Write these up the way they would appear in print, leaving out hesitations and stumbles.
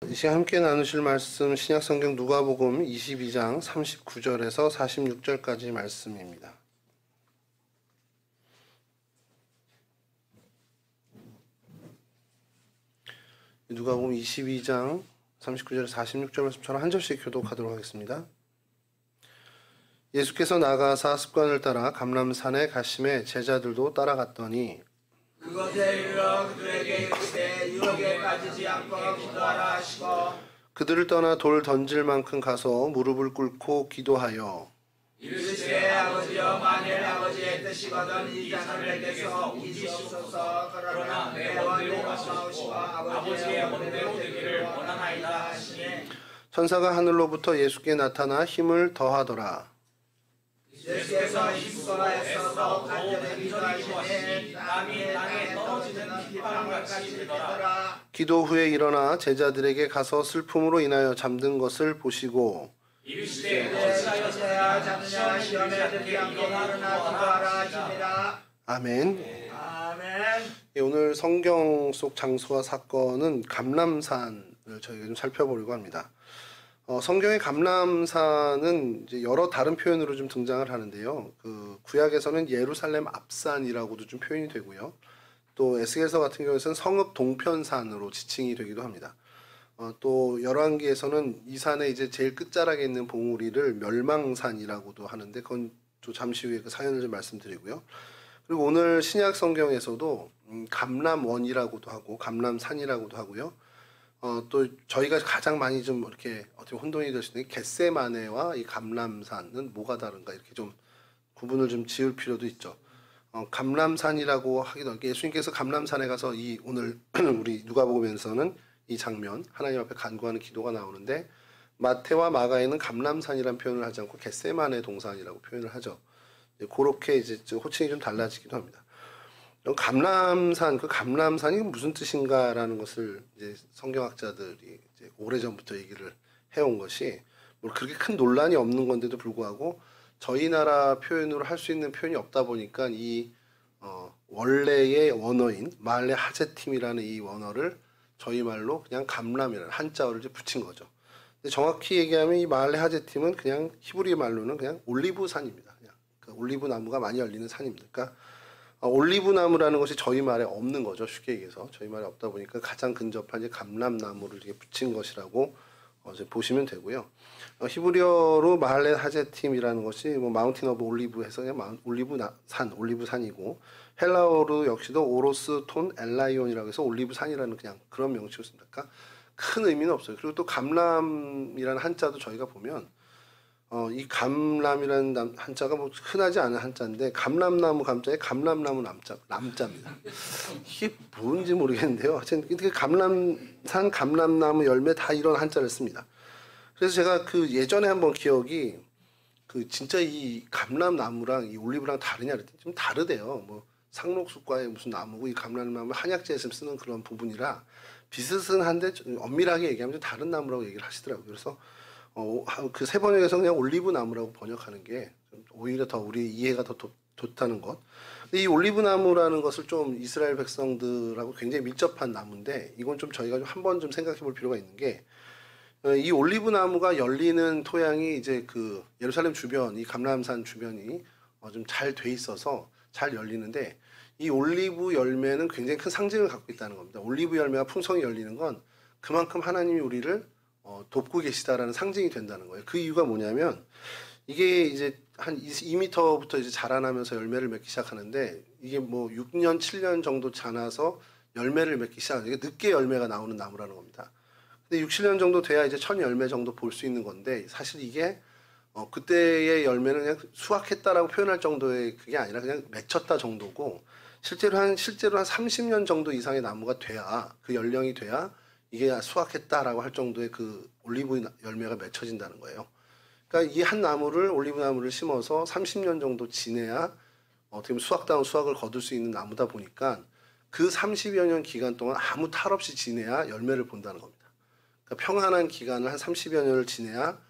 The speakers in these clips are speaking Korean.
이 시간 함께 나누실 말씀 신약성경 누가복음 22장 39절에서 46절까지 말씀입니다. 누가복음 22장 39절에서 46절 말씀처럼 한 절씩 교독하도록 하겠습니다. 예수께서 나가사 습관을 따라 감람산에 가심에 제자들도 따라갔더니 그것에 이르러 그들에게 이르시되 유혹에 빠지지 않고 기도하라 하시고 그들을 떠나 돌 던질 만큼 가서 무릎을 꿇고 기도하여 이르시되 아버지여 만일 아버지의 뜻이거든 이 잔을 내게서 옮기시옵소서. 그러나 내 원대로 마시옵시고 아버지의 원대로 되기를 원하나이다 하시니 천사가 하늘로부터 예수께 나타나 힘을 더하더라. 예수께서 힘수가에서 더욱 간절히 기도하시니 땀이 땅에 떨어지는 비방울같이 되더라. 기도 후에 일어나 제자들에게 가서 슬픔으로 인하여 잠든 것을 보시고 이르시되 어찌하여 잠드냐 시험에 들게 일어나 기도하라 하시니라. 아멘. 아멘. 오늘 성경 속 장소와 사건은 감람산을 저희가 좀 살펴보려고 합니다. 성경의 감람산은 이제 여러 다른 표현으로 좀 등장을 하는데요. 그 구약에서는 예루살렘 앞산이라고도 좀 표현이 되고요. 또 에스겔서 같은 경우에는 성읍 동편산으로 지칭이 되기도 합니다. 또 열왕기에서는 이 산의 이제 제일 끝자락에 있는 봉우리를 멸망산이라고도 하는데 그건 또 잠시 후에 그 사연을 좀 말씀드리고요. 그리고 오늘 신약 성경에서도 감람원이라고도 하고 감람산이라고도 하고요. 또 저희가 가장 많이 좀 이렇게 어떻게 혼동이 될 수 있는 겟세마네와 이 감람산은 뭐가 다른가 이렇게 좀 구분을 좀 지을 필요도 있죠. 감람산이라고 하기도 예수님께서 감람산에 가서 이 오늘 우리 누가복음에서는 이 장면 하나님 앞에 간구하는 기도가 나오는데 마태와 마가에는 감람산이라는 표현을 하지 않고 겟세마네 동산이라고 표현을 하죠. 그렇게 이제 호칭이 좀 달라지기도 합니다. 감람산, 그 감람산이 무슨 뜻인가라는 것을 이제 성경학자들이 이제 오래전부터 얘기를 해온 것이 뭐 그렇게 큰 논란이 없는 건데도 불구하고 저희 나라 표현으로 할 수 있는 표현이 없다 보니까 이 원래의 원어인 마할레 하제팀이라는 이 원어를 저희 말로 그냥 감람이라는 한자어를 이제 붙인 거죠. 근데 정확히 얘기하면 이 마할레 하제팀은 그냥 히브리 말로는 그냥 올리브 산입니다. 그냥 그 올리브 나무가 많이 열리는 산입니다. 그러니까 올리브 나무라는 것이 저희 말에 없는 거죠. 쉽게 얘기해서 저희 말에 없다 보니까 가장 근접한 이제 감람나무를 이렇게 붙인 것이라고 이제 보시면 되고요. 히브리어로 마할레 하제팀이라는 것이 뭐 마운틴 오브 올리브 해서 그냥 올리브 산이고 헬라어로 역시도 오로스 톤 엘라이온이라고 해서 올리브 산이라는 그냥 그런 명칭을 씁니다. 그러니까 큰 의미는 없어요. 그리고 또 감람이라는 한자도 저희가 보면 이 감람이라는 한자가 뭐 흔하지 않은 한자인데 감람나무 감자에 감람나무 남자입니다. 이게 뭔지 모르겠는데요. 하여튼 감람산 감람나무 열매 다 이런 한자를 씁니다. 그래서 제가 그 예전에 한번 기억이 그 진짜 이 감람나무랑 이 올리브랑 다르냐 그랬더니 좀 다르대요. 뭐 상록수과의 무슨 나무고 이 감람나무 한약재에서 쓰는 그런 부분이라 비슷은 한데 엄밀하게 얘기하면 좀 다른 나무라고 얘기를 하시더라고요. 그래서 그 세 번역에서 그냥 올리브 나무라고 번역하는 게 오히려 더 우리 이해가 더 좋다는 것. 근데 이 올리브 나무라는 것을 좀 이스라엘 백성들하고 굉장히 밀접한 나무인데 이건 좀 저희가 좀 한번 좀 생각해 볼 필요가 있는 게 이 올리브 나무가 열리는 토양이 이제 그 예루살렘 주변, 이 감람산 주변이 좀 잘 돼 있어서 잘 열리는데 이 올리브 열매는 굉장히 큰 상징을 갖고 있다는 겁니다. 올리브 열매가 풍성히 열리는 건 그만큼 하나님이 우리를 돕고 계시다라는 상징이 된다는 거예요. 그 이유가 뭐냐면 이게 이제 한 2m부터 이제 자라나면서 열매를 맺기 시작하는데 이게 뭐 6년, 7년 정도 자라서 열매를 맺기 시작하는 게 늦게 열매가 나오는 나무라는 겁니다. 근데 6, 7년 정도 돼야 이제 첫 열매 정도 볼 수 있는 건데 사실 이게 그때의 열매는 그냥 수확했다라고 표현할 정도의 그게 아니라 그냥 맺혔다 정도고 실제로 한 30년 정도 이상의 나무가 돼야 그 연령이 돼야 이게 수확했다라고 할 정도의 그 올리브 열매가 맺혀진다는 거예요. 그러니까 이 한 나무를 올리브 나무를 심어서 30년 정도 지내야 어떻게 보면 수확다운 수확을 거둘 수 있는 나무다 보니까 그 30여 년 기간 동안 아무 탈 없이 지내야 열매를 본다는 겁니다. 그러니까 평안한 기간을 한 30여 년을 지내야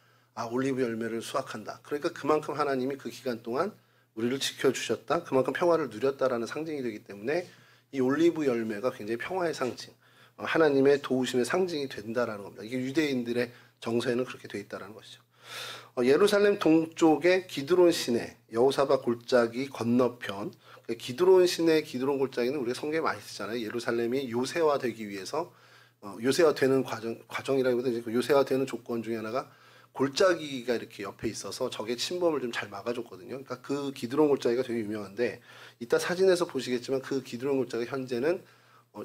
올리브 열매를 수확한다. 그러니까 그만큼 하나님이 그 기간 동안 우리를 지켜주셨다. 그만큼 평화를 누렸다라는 상징이 되기 때문에 이 올리브 열매가 굉장히 평화의 상징. 하나님의 도우심의 상징이 된다라는 겁니다. 이게 유대인들의 정서에는 그렇게 돼 있다라는 것이죠. 예루살렘 동쪽에 기드론 시내 여호사밧 골짜기 건너편, 기드론 시내 기드론 골짜기는 우리가 성경에 많이 쓰잖아요. 예루살렘이 요새화되기 위해서 요새화되는 과정이라기보다 이제 요새화되는 조건 중에 하나가 골짜기가 이렇게 옆에 있어서 적의 침범을 좀 잘 막아줬거든요. 그러니까 그 기드론 골짜기가 되게 유명한데 이따 사진에서 보시겠지만 그 기드론 골짜기 현재는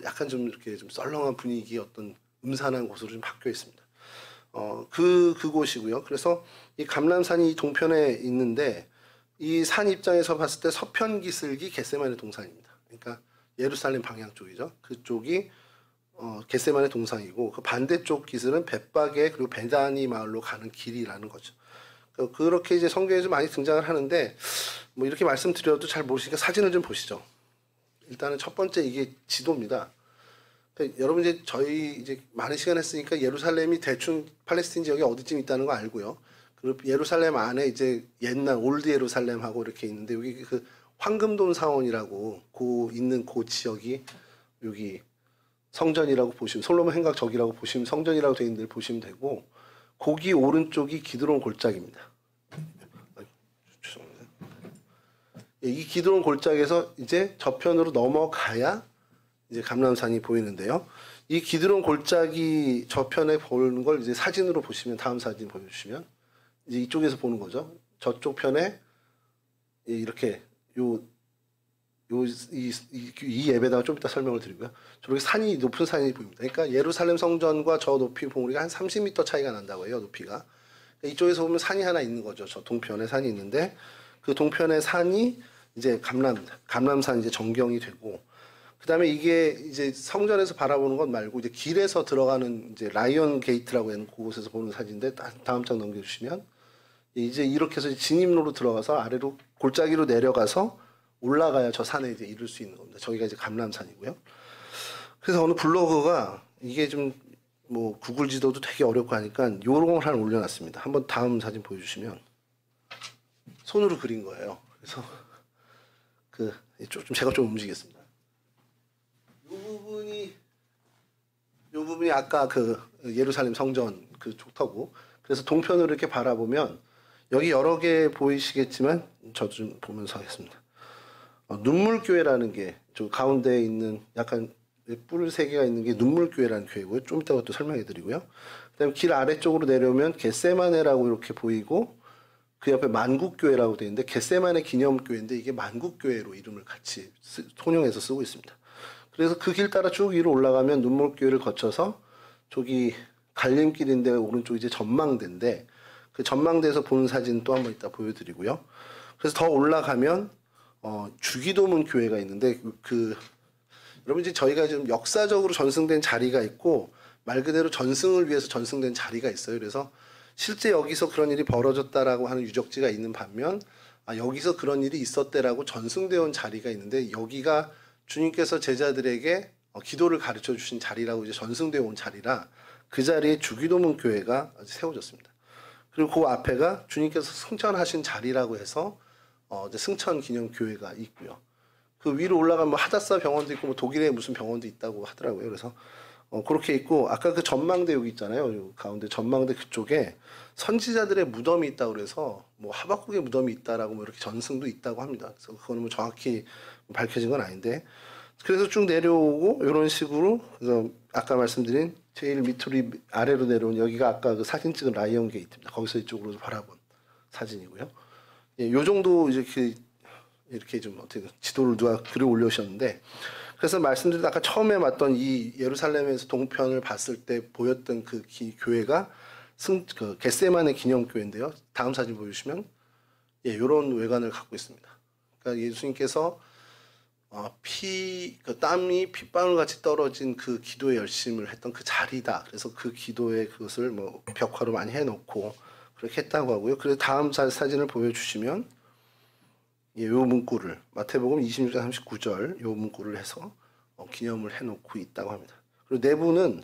약간 좀 이렇게 좀 썰렁한 분위기 어떤 음산한 곳으로 좀 바뀌어 있습니다. 그곳이고요. 그래서 이 감람산이 이 동편에 있는데 이 산 입장에서 봤을 때 서편 기슭이 겟세마네 동산입니다. 그러니까 예루살렘 방향 쪽이죠. 그쪽이 겟세마네 동산이고 그 반대쪽 기슭은 벳바게 그리고 베다니 마을로 가는 길이라는 거죠. 그렇게 이제 성경에서 많이 등장을 하는데 뭐 이렇게 말씀드려도 잘 모르시니까 사진을 좀 보시죠. 일단은 첫 번째 이게 지도입니다. 그러니까 여러분 이제 저희 이제 많은 시간 했으니까 예루살렘이 대충 팔레스틴 지역에 어디쯤 있다는 거 알고요. 그리고 예루살렘 안에 이제 옛날 올드 예루살렘하고 이렇게 있는데 여기 그 황금돈 사원이라고 있는 그 지역이 여기 성전이라고 보시면 솔로몬 행각 저기라고 보시면 성전이라고 되어 있는 데를 보시면 되고 거기 오른쪽이 기드론 골짜기입니다. 죄송합니다. 이 기드론 골짜기에서 이제 저편으로 넘어가야 이제 감람산이 보이는데요. 이 기드론 골짜기 저편에 보는 걸 이제 사진으로 보시면 다음 사진 보여주시면 이제 이쪽에서 보는 거죠. 저쪽 편에 이렇게 이 앱에다가 좀 이따 설명을 드리고요. 저렇게 높은 산이 보입니다. 그러니까 예루살렘 성전과 저 높이 봉우리가 한 30m 차이가 난다고 해요. 높이가. 그러니까 이쪽에서 보면 산이 하나 있는 거죠. 저 동편에 산이 있는데 그 동편의 산이 이제 감람산 이제 전경이 되고 그다음에 이게 이제 성전에서 바라보는 것 말고 이제 길에서 들어가는 이제 라이언 게이트라고 하는 그곳에서 보는 사진인데 다음 장 넘겨주시면 이제 이렇게 해서 진입로로 들어가서 아래로 골짜기로 내려가서 올라가야 저 산에 이제 이룰 수 있는 겁니다. 저기가 이제 감람산이고요. 그래서 어느 블로거가 이게 좀 뭐 구글 지도도 되게 어렵고 하니까 요런 걸 하나 올려놨습니다. 한번 다음 사진 보여주시면 손으로 그린 거예요. 그래서 좀 제가 좀 움직이겠습니다. 요 부분이 아까 그 예루살렘 성전 그 족터고 그래서 동편으로 이렇게 바라보면 여기 여러 개 보이시겠지만 저 좀 보면서 하겠습니다. 눈물교회라는 게 저 가운데 있는 약간 뿔 3개가 있는 게 눈물교회라는 교회고요. 좀 이따가 또 설명해 드리고요. 그다음에 길 아래쪽으로 내려오면 겟세마네라고 이렇게 보이고 그 옆에 만국교회라고 되어 있는데 겟세마네 기념교회인데 이게 만국교회로 이름을 같이 통용해서 쓰고 있습니다. 그래서 그 길 따라 쭉 위로 올라가면 눈물교회를 거쳐서 저기 갈림길인데 오른쪽 이제 전망대인데 그 전망대에서 보는 사진 또 한번 이따 보여드리고요. 그래서 더 올라가면 주기도문 교회가 있는데 여러분 이제 저희가 지금 역사적으로 전승된 자리가 있고 말 그대로 전승을 위해서 전승된 자리가 있어요. 그래서 실제 여기서 그런 일이 벌어졌다라고 하는 유적지가 있는 반면 여기서 그런 일이 있었대라고 전승되어 온 자리가 있는데 여기가 주님께서 제자들에게 기도를 가르쳐 주신 자리라고 이제 전승되어 온 자리라 그 자리에 주기도문 교회가 세워졌습니다. 그리고 그 앞에가 주님께서 승천하신 자리라고 해서 이제 승천 기념 교회가 있고요. 그 위로 올라가면 뭐 하다사 병원도 있고 뭐 독일에 무슨 병원도 있다고 하더라고요. 그래서 그렇게 있고 아까 그 전망대 여기 있잖아요. 요 가운데 전망대 그쪽에 선지자들의 무덤이 있다고 그래서 뭐 하박국의 무덤이 있다라고 뭐 이렇게 전승도 있다고 합니다. 그래서 그거는 뭐 정확히 밝혀진 건 아닌데 그래서 쭉 내려오고 이런 식으로 그래서 아까 말씀드린 제일 밑으로 아래로 내려온 여기가 아까 그 사진 찍은 라이언 게이트입니다. 거기서 이쪽으로 바라본 사진이고요. 예, 요 정도 이렇게 좀 어떻게 지도를 누가 글을 올려오셨는데 그래서 말씀드린 아까 처음에 봤던 이 예루살렘에서 동편을 봤을 때 보였던 그 교회가 그 겟세마네 기념교회인데요. 다음 사진 보여주시면 이런 외관을 갖고 있습니다. 그러니까 예수님께서 그 땀이 핏방울 같이 떨어진 그 기도의 열심을 했던 그 자리다. 그래서 그 기도의 그것을 뭐 벽화로 많이 해놓고 그렇게 했다고 하고요. 그래서 다음 사진을 보여주시면 요 문구를 마태복음 26장 39절 요 문구를 해서 기념을 해놓고 있다고 합니다. 그리고 내부는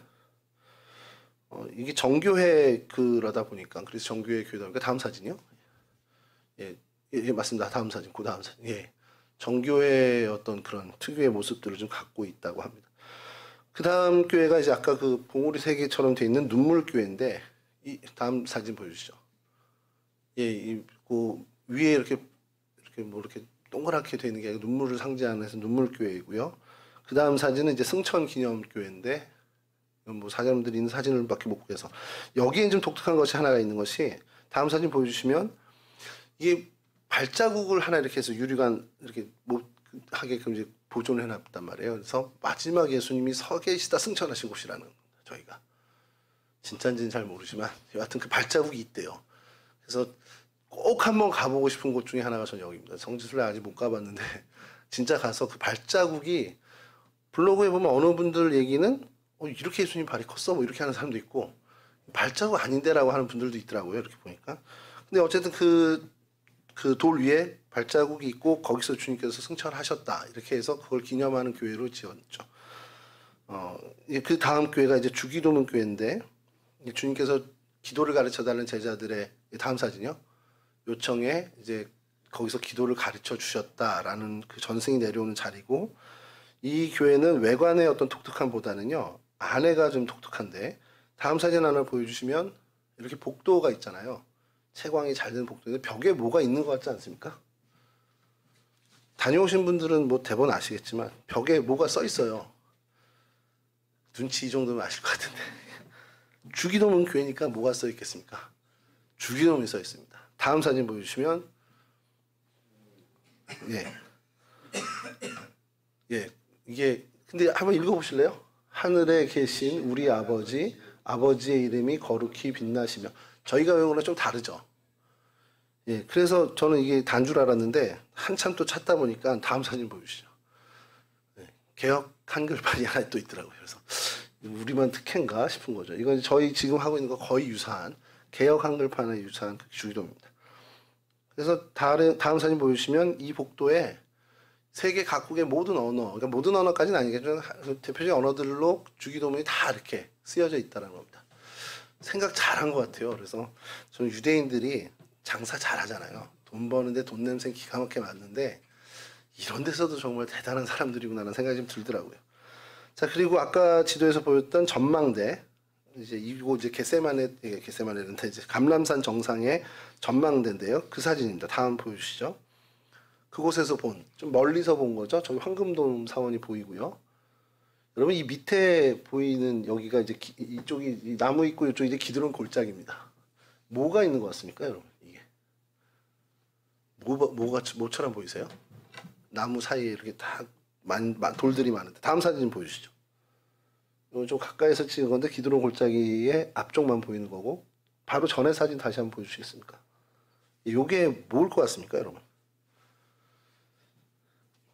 이게 정교회 그러다 보니까 그래서 정교회 교회다 보니까 다음 사진이요. 예, 맞습니다. 다음 사진, 그 다음 사진. 예, 정교회의 어떤 그런 특유의 모습들을 좀 갖고 있다고 합니다. 그 다음 교회가 이제 아까 그 봉우리 세 개처럼 돼 있는 눈물 교회인데 이 다음 사진 보여주시죠. 예, 그 위에 이렇게 뭐 이렇게 동그랗게 돼 있는 게 아니라 눈물을 상징하는 해서 눈물 교회이고요. 그 다음 사진은 이제 승천 기념 교회인데 뭐 사장님들이 있는 사진을밖에 못 구해서 여기에 좀 독특한 것이 하나가 있는 것이 다음 사진 보여주시면 이게 발자국을 하나 이렇게 해서 유리관 이렇게 못 하게끔 이제 보존을 해놨단 말이에요. 그래서 마지막 예수님이 서 계시다 승천하신 곳이라는 겁니다. 저희가 진짜인지는 잘 모르지만 여하튼 그 발자국이 있대요. 그래서 꼭 한번 가보고 싶은 곳 중에 하나가 전 여기입니다. 성지순례 아직 못 가봤는데 진짜 가서 그 발자국이 블로그에 보면 어느 분들 얘기는 이렇게 예수님 발이 컸어 뭐 이렇게 하는 사람도 있고 발자국 아닌데라고 하는 분들도 있더라고요. 이렇게 보니까. 근데 어쨌든 그 돌 위에 발자국이 있고 거기서 주님께서 승천하셨다 이렇게 해서 그걸 기념하는 교회로 지었죠. 그 다음 교회가 이제 주기도문 교회인데 주님께서 기도를 가르쳐 달라는 제자들의 다음 사진이요. 요청에 이제 거기서 기도를 가르쳐 주셨다라는 그 전승이 내려오는 자리고 이 교회는 외관의 어떤 독특함보다는요 안에가 좀 독특한데 다음 사진 하나 보여주시면 이렇게 복도가 있잖아요. 채광이 잘 되는 복도인데 벽에 뭐가 있는 것 같지 않습니까? 다녀오신 분들은 뭐 대본 아시겠지만 벽에 뭐가 써 있어요. 눈치 이 정도면 아실 것 같은데 주기도문 교회니까 뭐가 써 있겠습니까? 주기도문이 써 있습니다. 다음 사진 보여주시면 예 이게 근데 한번 읽어보실래요? 하늘에 계신 우리 아버지 아버지의 이름이 거룩히 빛나시며 저희가 외우는 거랑 좀 다르죠. 예, 그래서 저는 이게 단 줄 알았는데 한참 또 찾다 보니까 다음 사진 보여주시죠. 예, 개역 한글판이 하나 또 있더라고요. 그래서 우리만 특혜인가 싶은 거죠. 이건 저희 지금 하고 있는 거 거의 유사한 개역 한글판에 유사한 그 주기도입니다. 그래서 다음 사진 보여주시면 이 복도에 세계 각국의 모든 언어, 그러니까 모든 언어까지는 아니겠지만 대표적인 언어들로 주기도문이 다 이렇게 쓰여져 있다는 겁니다. 생각 잘한 것 같아요. 그래서 저는 유대인들이 장사 잘하잖아요. 돈 버는데 돈 냄새 기가 막히게 맞는데 이런 데서도 정말 대단한 사람들이구나라는 생각이 좀 들더라고요. 자, 그리고 아까 지도에서 보였던 전망대 이제 이곳 이제 겟세마네인데 이제 감람산 정상의 전망대인데요. 그 사진입니다. 다음 보여주시죠. 그곳에서 좀 멀리서 본 거죠. 저기 황금돔 사원이 보이고요. 여러분 이 밑에 보이는 여기가 이제 이쪽이 이 나무 있고 이쪽이 이제 기드론 골짜기입니다. 뭐가 있는 것 같습니까, 여러분? 이게 뭐처럼 보이세요? 나무 사이에 이렇게 다 돌들이 많은데 다음 사진 좀 보여주시죠. 이건 좀 가까이서 찍은 건데 기드론 골짜기의 앞쪽만 보이는 거고 바로 전에 사진 다시 한번 보여주시겠습니까? 이게 뭘 것 같습니까, 여러분?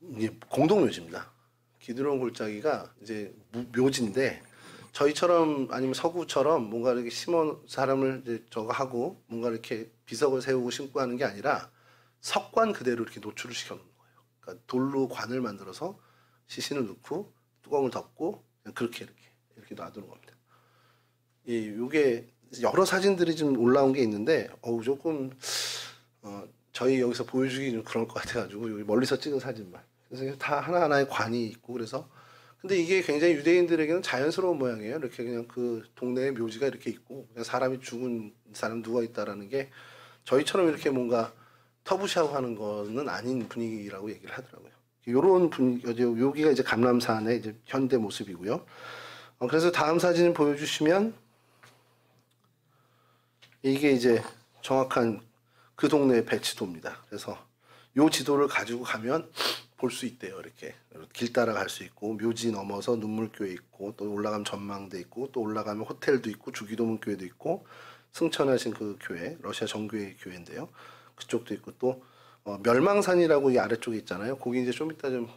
이게 공동묘지입니다. 기드론 골짜기가 이제 묘지인데 저희처럼 아니면 서구처럼 뭔가 이렇게 사람을 이제 저거 하고 뭔가 이렇게 비석을 세우고 심고 하는 게 아니라 석관 그대로 이렇게 노출을 시켜놓는 거예요. 그러니까 돌로 관을 만들어서 시신을 넣고 뚜껑을 덮고 그냥 그렇게 이렇게 놔두는 겁니다. 요게 여러 사진들이 좀 올라온 게 있는데 조금 저희 여기서 보여주기 좀 그럴 것 같아가지고 여기 멀리서 찍은 사진만. 그래서 다 하나하나의 관이 있고 그래서 근데 이게 굉장히 유대인들에게는 자연스러운 모양이에요. 이렇게 그냥 그 동네에 묘지가 이렇게 있고 그냥 사람이 죽은 사람 누워 있다라는 게 저희처럼 이렇게 뭔가 터부시하고 하는 거는 아닌 분위기라고 얘기를 하더라고요. 요런 분위기 여기가 이제 감람산의 이제 현대 모습이고요. 그래서 다음 사진 보여주시면 이게 이제 정확한 그 동네의 배치도입니다. 그래서 요 지도를 가지고 가면 볼 수 있대요. 이렇게 길 따라 갈 수 있고 묘지 넘어서 눈물교회 있고 또 올라가면 전망대 있고 또 올라가면 호텔도 있고 주기도문 교회도 있고 승천하신 그 교회 러시아 정교회 교회인데요. 그쪽도 있고 또 멸망산이라고 이 아래쪽에 있잖아요. 거기 이제 좀 이따 좀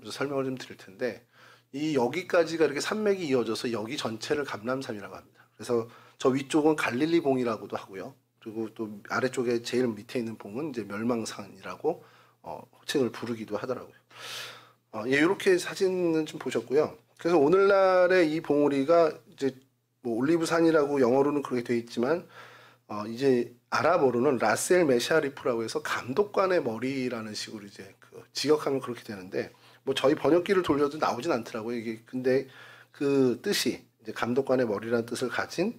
설명을 좀 드릴 텐데 이 여기까지가 이렇게 산맥이 이어져서 여기 전체를 감람산이라고 합니다. 그래서 저 위쪽은 갈릴리 봉이라고도 하고요. 그리고 또 아래쪽에 제일 밑에 있는 봉은 이제 멸망산이라고 호칭을 부르기도 하더라고요. 이렇게 사진은 좀 보셨고요. 그래서 오늘날의 이 봉우리가 이제 뭐 올리브산이라고 영어로는 그렇게 되어 있지만 이제 아랍어로는 라셀 메샤리프라고 해서 감독관의 머리라는 식으로 이제 직역하면 그렇게 되는데 뭐 저희 번역기를 돌려도 나오진 않더라고요. 이게 근데 그 뜻이 이제 감독관의 머리라는 뜻을 가진,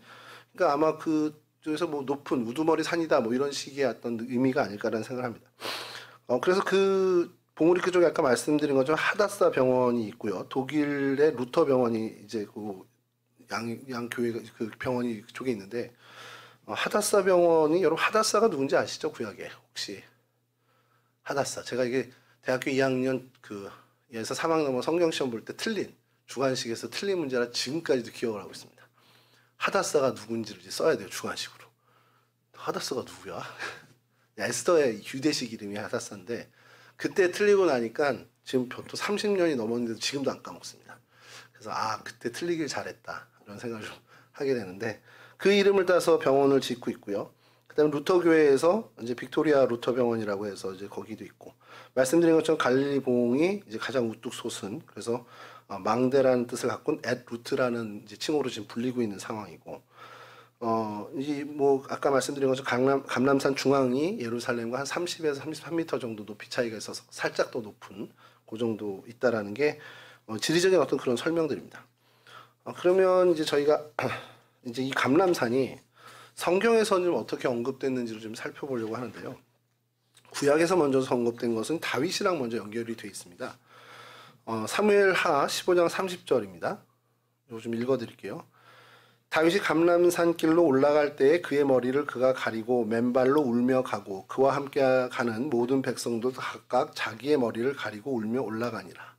그러니까 아마 그쪽에서 뭐 높은 우두머리 산이다 뭐 이런 식의 어떤 의미가 아닐까라는 생각을 합니다. 그래서 그 봉우리 그쪽에 아까 말씀드린 것처럼 하다사 병원이 있고요. 독일의 루터 병원이 이제 그 양 교회가 그 병원이 그쪽에 있는데, 하다사 병원이, 여러분 하다사가 누군지 아시죠? 구약에 혹시 하다사, 제가 이게 대학교 2학년 에서 3학 넘어 성경 시험 볼 때 틀린 주관식에서 틀린 문제라 지금까지도 기억을 하고 있습니다. 하다사가 누군지를 이제 써야 돼요, 주관식으로. 하다사가 누구야? 에스더의 유대식 이름이 하다사인데, 그때 틀리고 나니까 지금 또 30년이 넘었는데도 지금도 안 까먹습니다. 그래서 그때 틀리길 잘했다 이런 생각을 좀 하게 되는데, 그 이름을 따서 병원을 짓고 있고요. 그다음에 루터 교회에서 이제 빅토리아 루터 병원이라고 해서 이제 거기도 있고, 말씀드린 것처럼 갈릴리 봉이 이제 가장 우뚝 솟은, 그래서 망대라는 뜻을 갖고 앳 루트라는 이제 칭호로 지금 불리고 있는 상황이고, 이 뭐 아까 말씀드린 것처럼 감람산 중앙이 예루살렘과 한 30에서 33m 정도 높이 차이가 있어서 살짝 더 높은 그 정도 있다라는 게 지리적인 어떤 그런 설명들입니다. 그러면 이제 저희가 이제 이 감람산이 성경에서는 좀 어떻게 언급됐는지를 좀 살펴보려고 하는데요. 구약에서 먼저 언급된 것은 다윗이랑 먼저 연결이 되어 있습니다. 사무엘하 15장 30절입니다. 이거 좀 읽어드릴게요. 다윗이 감람산 길로 올라갈 때에 그의 머리를 그가 가리고 맨발로 울며 가고 그와 함께 가는 모든 백성도 각각 자기의 머리를 가리고 울며 올라가니라.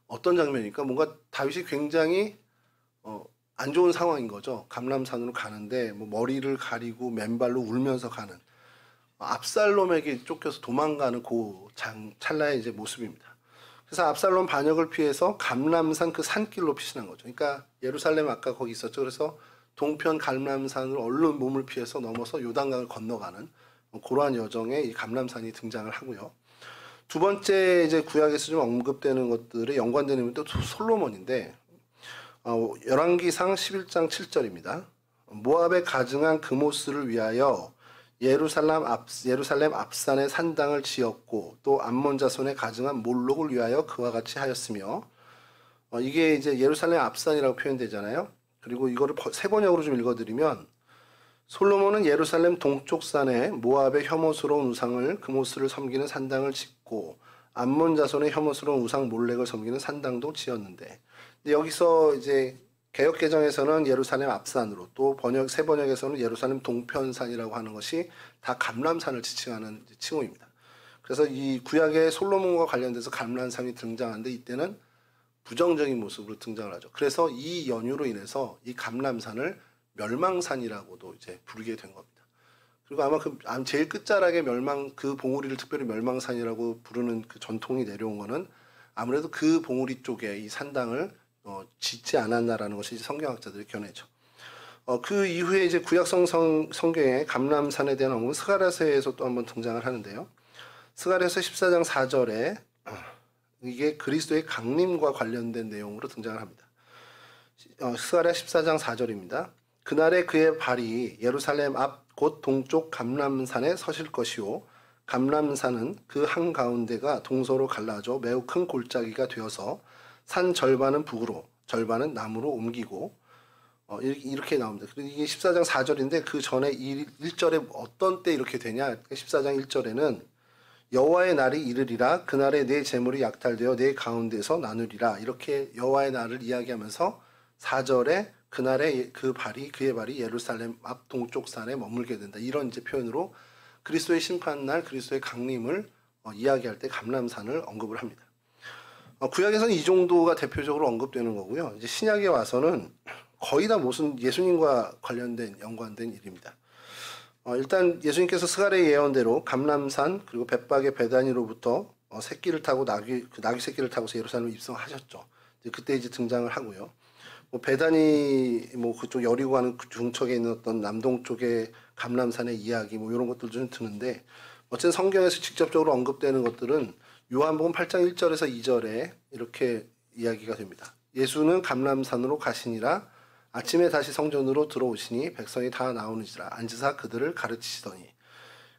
어떤 장면이니까 뭔가 다윗이 굉장히 안 좋은 상황인 거죠. 감람산으로 가는데 뭐 머리를 가리고 맨발로 울면서 가는, 압살롬에게 쫓겨서 도망가는 그 찰나의 이제 모습입니다. 그래서 압살롬 반역을 피해서 감람산 그 산길로 피신한 거죠. 그러니까 예루살렘 아까 거기 있었죠. 그래서 동편 감람산으로 얼른 몸을 피해서 넘어서 요단강을 건너가는 그러한 여정에 이 감람산이 등장을 하고요. 두 번째 이제 구약에서 좀 언급되는 것들에 연관되는 건 또 솔로몬인데, 열왕기상 11장 7절입니다. 모압에 가증한 그모스를 위하여 예루살렘 앞산에 산당을 지었고 또 암몬 자손에 가증한 몰록을 위하여 그와 같이 하였으며, 이게 이제 예루살렘 앞산이라고 표현되잖아요. 그리고 이거를 세 번역으로 좀 읽어드리면, 솔로몬은 예루살렘 동쪽 산에 모압의 혐오스러운 우상을 그모스를 섬기는 산당을 짓고 암몬 자손의 혐오스러운 우상 몰렉을 섬기는 산당도 지었는데, 근데 여기서 이제 개역 개정에서는 예루살렘 앞산으로, 또 새 번역에서는 예루살렘 동편산이라고 하는 것이 다 감람산을 지칭하는 칭호입니다. 그래서 이 구약의 솔로몬과 관련돼서 감람산이 등장하는데 이때는 부정적인 모습으로 등장을 하죠. 그래서 이 연유로 인해서 이 감람산을 멸망산이라고도 이제 부르게 된 겁니다. 그리고 아마 제일 끝자락에 그 봉우리를 특별히 멸망산이라고 부르는 그 전통이 내려온 거는 아무래도 그 봉우리 쪽에 이 산당을 짓지 않았나라는 것이 성경학자들의 견해죠. 그 이후에 이제 구약 성경에 감람산에 대한 언급은 스가랴서에서 또 한번 등장을 하는데요. 스가랴서 14장 4절에 이게 그리스도의 강림과 관련된 내용으로 등장을 합니다. 스가랴 14장 4절입니다. 그날에 그의 발이 예루살렘 앞 곧 동쪽 감람산에 서실 것이요 감람산은 그 한가운데가 동서로 갈라져 매우 큰 골짜기가 되어서 산 절반은 북으로 절반은 남으로 옮기고, 이렇게 나옵니다. 그리고 이게 14장 4절인데 그 전에 1절에 어떤 때 이렇게 되냐? 14장 1절에는 여호와의 날이 이르리라 그날에 내 재물이 약탈되어 내 가운데서 나누리라, 이렇게 여호와의 날을 이야기하면서 4절에 그날에 그의 발이 예루살렘 앞 동쪽 산에 머물게 된다, 이런 이제 표현으로 그리스도의 심판날 그리스도의 강림을 이야기할 때 감람산을 언급을 합니다. 구약에서는 이 정도가 대표적으로 언급되는 거고요. 이제 신약에 와서는 거의 다 무슨 예수님과 연관된 일입니다. 일단 예수님께서 스가랴의 예언대로 감람산 그리고 벳박의 베다니로부터 새끼를 타고 나귀 새끼를 타고서 예루살렘에 입성하셨죠. 그때 이제 등장을 하고요. 베다니 그쪽 여리고 가는 그 중척에 있는 어떤 남동쪽의 감람산의 이야기 이런 것들 좀 드는데, 어쨌든 성경에서 직접적으로 언급되는 것들은 요한복음 8장 1절에서 2절에 이렇게 이야기가 됩니다. 예수는 감람산으로 가시니라 아침에 다시 성전으로 들어오시니 백성이 다 나오는지라 앉으사 그들을 가르치시더니.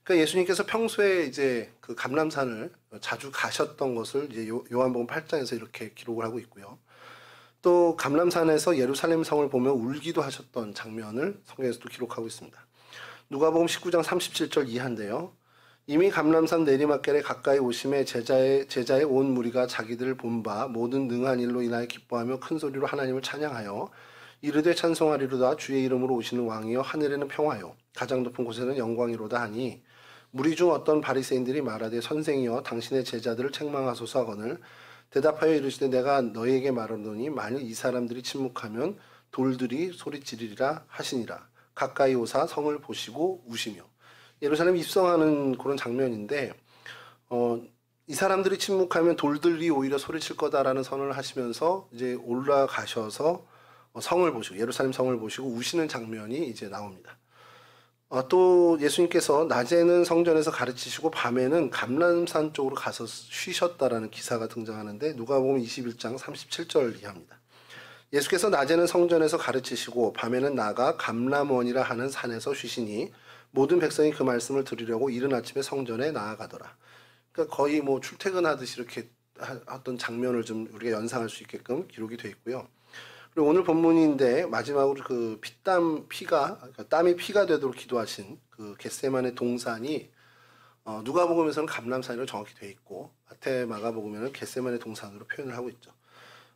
그러니까 예수님께서 평소에 이제 그 감람산을 자주 가셨던 것을 이제 요한복음 8장에서 이렇게 기록을 하고 있고요. 또 감람산에서 예루살렘 성을 보며 울기도 하셨던 장면을 성경에서도 기록하고 있습니다. 누가복음 19장 37절 이하인데요. 이미 감람산 내리막길에 가까이 오심에 제자의 온 무리가 자기들을 본 바 모든 능한 일로 인하여 기뻐하며 큰 소리로 하나님을 찬양하여 이르되 찬송하리로다 주의 이름으로 오시는 왕이여 하늘에는 평화요 가장 높은 곳에는 영광이로다 하니 무리 중 어떤 바리새인들이 말하되 선생이여 당신의 제자들을 책망하소서 하거늘 대답하여 이르시되 내가 너희에게 말하노니 만일 이 사람들이 침묵하면 돌들이 소리지르리라 하시니라. 가까이 오사 성을 보시고 우시며. 예루살렘 입성하는 그런 장면인데 이 사람들이 침묵하면 돌들이 오히려 소리칠 거다라는 선언을 하시면서 이제 올라가셔서 성을 보시고 예루살렘 성을 보시고 우시는 장면이 이제 나옵니다. 또 예수님께서 낮에는 성전에서 가르치시고 밤에는 감람산 쪽으로 가서 쉬셨다라는 기사가 등장하는데 누가복음 21장 37절 이하입니다. 예수께서 낮에는 성전에서 가르치시고 밤에는 나가 감람원이라 하는 산에서 쉬시니 모든 백성이 그 말씀을 들으려고 이른 아침에 성전에 나아가더라. 그러니까 거의 뭐 출퇴근하듯이 이렇게 했던 장면을 좀 우리가 연상할 수 있게끔 기록이 되어 있고요. 그리고 오늘 본문인데 마지막으로 그 그러니까 땀이 피가 되도록 기도하신 그 겟세마네 동산이 누가복음에서는 감람산으로 정확히 되어 있고 마태마가복음에는 겟세마네 동산으로 표현을 하고 있죠.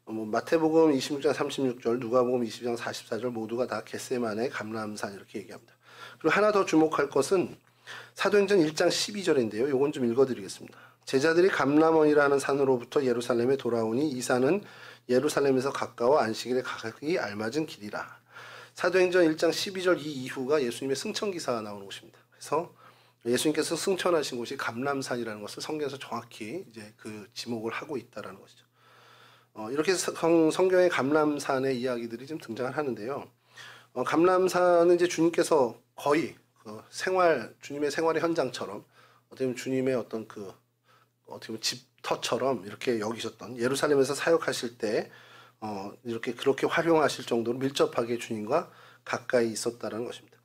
마태복음 26장 36절, 누가복음 20장 44절 모두가 다 겟세마네 감람산 이렇게 얘기합니다. 그리고 하나 더 주목할 것은 사도행전 1장 12절인데요. 요건 좀 읽어드리겠습니다. 제자들이 감람원이라는 산으로부터 예루살렘에 돌아오니 이 산은 예루살렘에서 가까워 안식일에 가기 알맞은 길이라. 사도행전 1장 12절 이 이후가 예수님의 승천기사가 나오는 곳입니다. 그래서 예수님께서 승천하신 곳이 감람산이라는 것을 성경에서 정확히 이제 그 지목을 하고 있다라는 것이죠. 이렇게 성경의 감람산의 이야기들이 좀 등장을 하는데요. 감람산은 이제 주님께서 거의 주님의 생활의 현장처럼 어떻게 보면 주님의 어떤 어떻게 보면 집터처럼 이렇게 여기셨던 예루살렘에서 사역하실 때 이렇게 그렇게 활용하실 정도로 밀접하게 주님과 가까이 있었다라는 것입니다.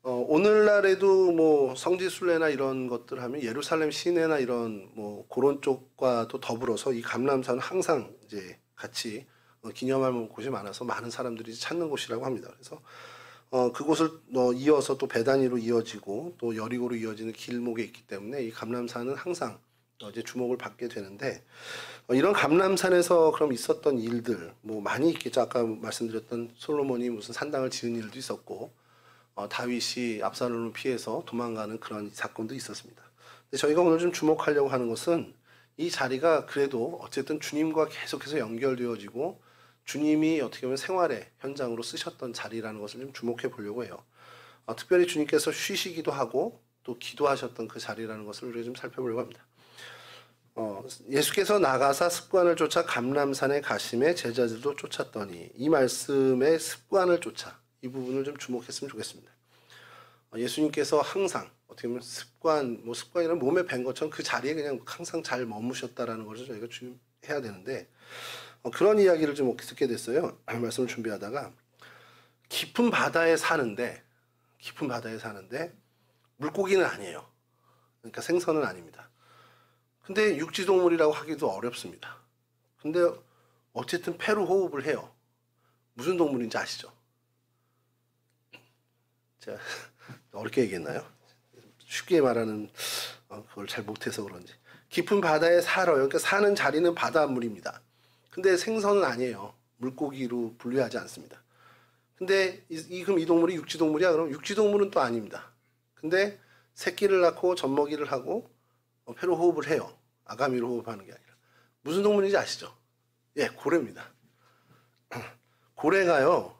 오늘날에도 뭐 성지순례나 이런 것들 하면 예루살렘 시내나 이런 뭐 그런 쪽과도 더불어서 이 감람산은 항상 이제 같이 기념할 곳이 많아서 많은 사람들이 찾는 곳이라고 합니다. 그래서 그곳을 이어서 또 배단위로 이어지고 또 여리고로 이어지는 길목에 있기 때문에 이 감람산은 항상 이제 주목을 받게 되는데 이런 감람산에서 그럼 있었던 일들 뭐 많이 있겠죠. 아까 말씀드렸던 솔로몬이 무슨 산당을 지은 일도 있었고 다윗이 압살롬을 피해서 도망가는 그런 사건도 있었습니다. 근데 저희가 오늘 좀 주목하려고 하는 것은 이 자리가 그래도 어쨌든 주님과 계속해서 연결되어지고 주님이 어떻게 보면 생활의 현장으로 쓰셨던 자리라는 것을 좀 주목해 보려고 해요. 특별히 주님께서 쉬시기도 하고 또 기도하셨던 그 자리라는 것을 우리가 좀 살펴보려고 합니다. 예수께서 나가사 습관을 쫓아 감람산에 가심에 제자들도 쫓았더니 이 말씀의 습관을 쫓아 이 부분을 좀 주목했으면 좋겠습니다. 예수님께서 항상 어떻게 보면 습관이란 몸에 밴 것처럼 그 자리에 그냥 항상 잘 머무셨다라는 것을 저희가 해야 되는데 그런 이야기를 좀 듣게 됐어요. 말씀을 준비하다가 깊은 바다에 사는데 물고기는 아니에요. 그러니까 생선은 아닙니다. 근데 육지동물이라고 하기도 어렵습니다. 근데 어쨌든 폐로 호흡을 해요. 무슨 동물인지 아시죠? 제가 어렵게 얘기했나요? 쉽게 말하는 그걸 잘 못해서 그런지. 깊은 바다에 살아요. 그러니까 사는 자리는 바닷물입니다. 근데 생선은 아니에요. 물고기로 분류하지 않습니다. 근데 그럼 이 동물이 육지동물이야? 그럼 육지동물은 또 아닙니다. 근데 새끼를 낳고 젖먹이를 하고 폐로 호흡을 해요. 아가미로 호흡하는 게 아니라. 무슨 동물인지 아시죠? 예, 고래입니다. 고래가요.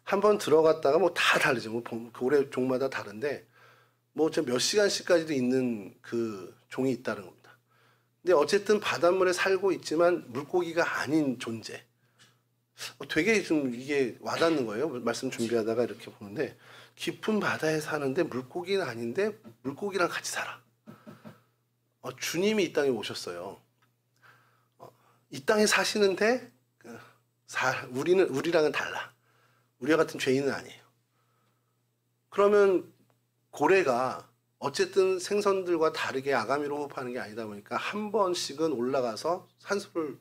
한번 들어갔다가 뭐 다 다르죠. 뭐 고래 종마다 다른데 뭐 몇 시간씩까지도 있는 그 종이 있다는 겁니다. 근데 어쨌든 바닷물에 살고 있지만 물고기가 아닌 존재. 되게 좀 이게 와닿는 거예요. 말씀 준비하다가 이렇게 보는데 깊은 바다에 사는데 물고기는 아닌데 물고기랑 같이 살아. 주님이 이 땅에 오셨어요. 이 땅에 사시는데 우리랑은 달라. 우리와 같은 죄인은 아니에요. 그러면 고래가 어쨌든 생선들과 다르게 아가미로 호흡하는 게 아니다 보니까 한 번씩은 올라가서 산소를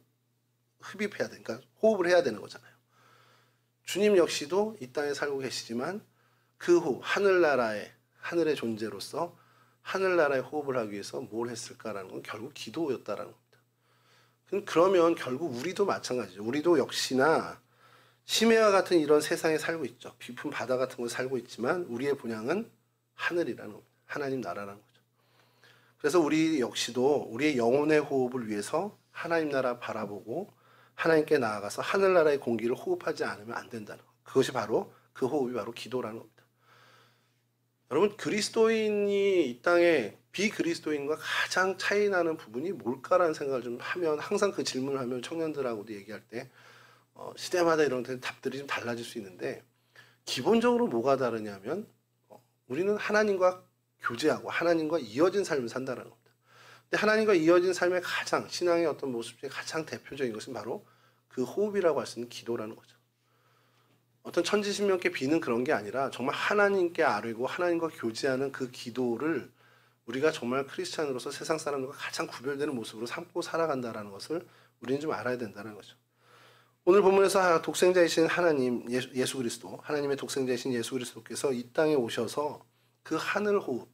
흡입해야 되니까 그러니까 호흡을 해야 되는 거잖아요. 주님 역시도 이 땅에 살고 계시지만 그 후 하늘의 존재로서 하늘나라에 호흡을 하기 위해서 뭘 했을까라는 건 결국 기도였다라는 겁니다. 그러면 결국 우리도 마찬가지죠. 우리도 역시나 심해와 같은 이런 세상에 살고 있죠. 깊은 바다 같은 곳에 살고 있지만 우리의 본향은 하늘이라는 겁니다. 하나님 나라라는 거죠. 그래서 우리 역시도 우리의 영혼의 호흡을 위해서 하나님 나라 바라보고 하나님께 나아가서 하늘나라의 공기를 호흡하지 않으면 안 된다는 것. 그것이 바로 그 호흡이 바로 기도라는 겁니다. 여러분 그리스도인이 이 땅에 비그리스도인과 가장 차이 나는 부분이 뭘까라는 생각을 좀 하면 항상 그 질문을 하면 청년들하고도 얘기할 때 시대마다 이런 답들이 좀 달라질 수 있는데 기본적으로 뭐가 다르냐면 우리는 하나님과 교제하고 하나님과 이어진 삶을 산다는 겁니다. 근데 하나님과 이어진 삶의 가장 신앙의 어떤 모습 중에 가장 대표적인 것은 바로 그 호흡이라고 할 수 있는 기도라는 거죠. 어떤 천지신명께 비는 그런 게 아니라 정말 하나님께 아뢰고 하나님과 교제하는 그 기도를 우리가 정말 크리스찬으로서 세상 사람들과 가장 구별되는 모습으로 삼고 살아간다는 것을 우리는 좀 알아야 된다는 거죠. 오늘 본문에서 독생자이신 하나님 예수 그리스도 하나님의 독생자이신 예수 그리스도께서 이 땅에 오셔서 그 하늘 호흡,